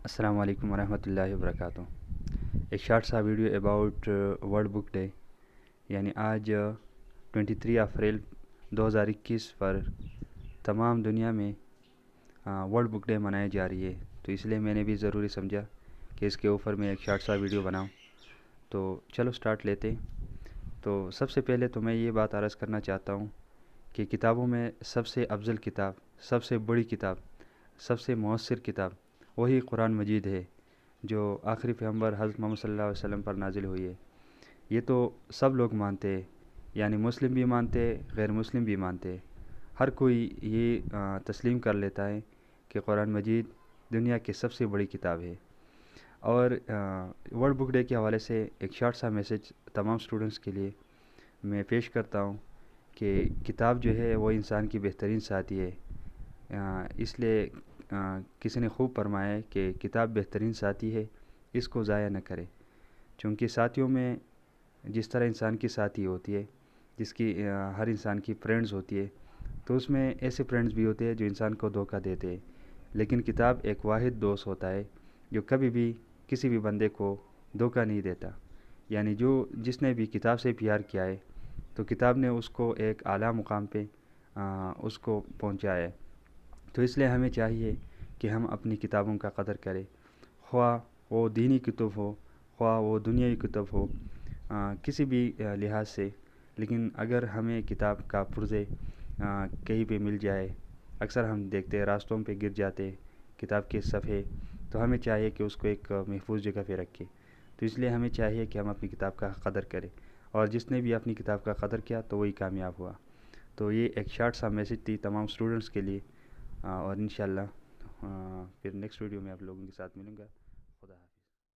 السلام علیکم ورحمۃ اللہ وبرکاتہ۔ ایک شارٹ سا video about world book day, یعنی آج 23 اپریل 2021 پر تمام دنیا میں ورلڈ بک ڈے منائی جا رہی ہے، تو اس لیے میں نے بھی ضروری سمجھا کہ اس کے اوپر میں ایک شارٹ سا ویڈیو بناؤں۔ تو چلو سٹارٹ لیتے ہیں۔ تو سب سے پہلے تو میں یہ بات عرض کرنا چاہتا ہوں کہ کتابوں میں سب سے افضل کتاب، سب سے بڑی کتاب، سب سے مؤثر کتاب وہی قرآن مجید ہے، جو آخری پیغمبر حضرت محمد صلی اللہ علیہ وسلم پر نازل ہوئی ہے۔ یہ تو سب لوگ مانتے ہیں، یعنی مسلم بھی مانتے، غیر مسلم بھی مانتے۔ ہر کوئی یہ تسلیم کر لیتا ہے کہ قرآن مجید دنیا کی سب سے بڑی کتاب ہے۔ اور ورلڈ بک ڈے کے حوالے سے ایک شارٹ سا میسج تمام اسٹوڈنٹس کے لیے میں پیش کرتا ہوں کہ کتاب جو ہے وہ انسان کی بہترین ساتھی ہے۔ اس لیے کسی نے خوب فرمایا ہے کہ کتاب بہترین ساتھی ہے، اس کو ضائع نہ کرے، چونکہ ساتھیوں میں جس طرح انسان کی ساتھی ہوتی ہے، جس کی ہر انسان کی فرینڈز ہوتی ہے، تو اس میں ایسے فرینڈز بھی ہوتے ہیں جو انسان کو دھوکہ دیتے ہیں، لیکن کتاب ایک واحد دوست ہوتا ہے جو کبھی بھی کسی بھی بندے کو دھوکہ نہیں دیتا۔ یعنی جس نے بھی کتاب سے پیار کیا ہے تو کتاب نے اس کو ایک اعلیٰ مقام پہ اس کو پہنچایا ہے۔ تو اس لیے ہمیں چاہیے کہ ہم اپنی کتابوں کا قدر کریں، خواہ وہ دینی کتب ہو، خواہ وہ دنیاوی کتب ہو، کسی بھی لحاظ سے۔ لیکن اگر ہمیں کتاب کا پرزے کہیں پہ مل جائے، اکثر ہم دیکھتے ہیں راستوں پہ گر جاتے کتاب کے صفحے، تو ہمیں چاہیے کہ اس کو ایک محفوظ جگہ پہ رکھیں۔ تو اس لیے ہمیں چاہیے کہ ہم اپنی کتاب کا قدر کریں، اور جس نے بھی اپنی کتاب کا قدر کیا تو وہی کامیاب ہوا۔ تو یہ ایک شارٹ سا میسج تھی تمام اسٹوڈنٹس کے لیے، اور انشاءاللہ پھر نیکسٹ ویڈیو میں آپ لوگوں کے ساتھ ملوں گا۔ خدا حافظ۔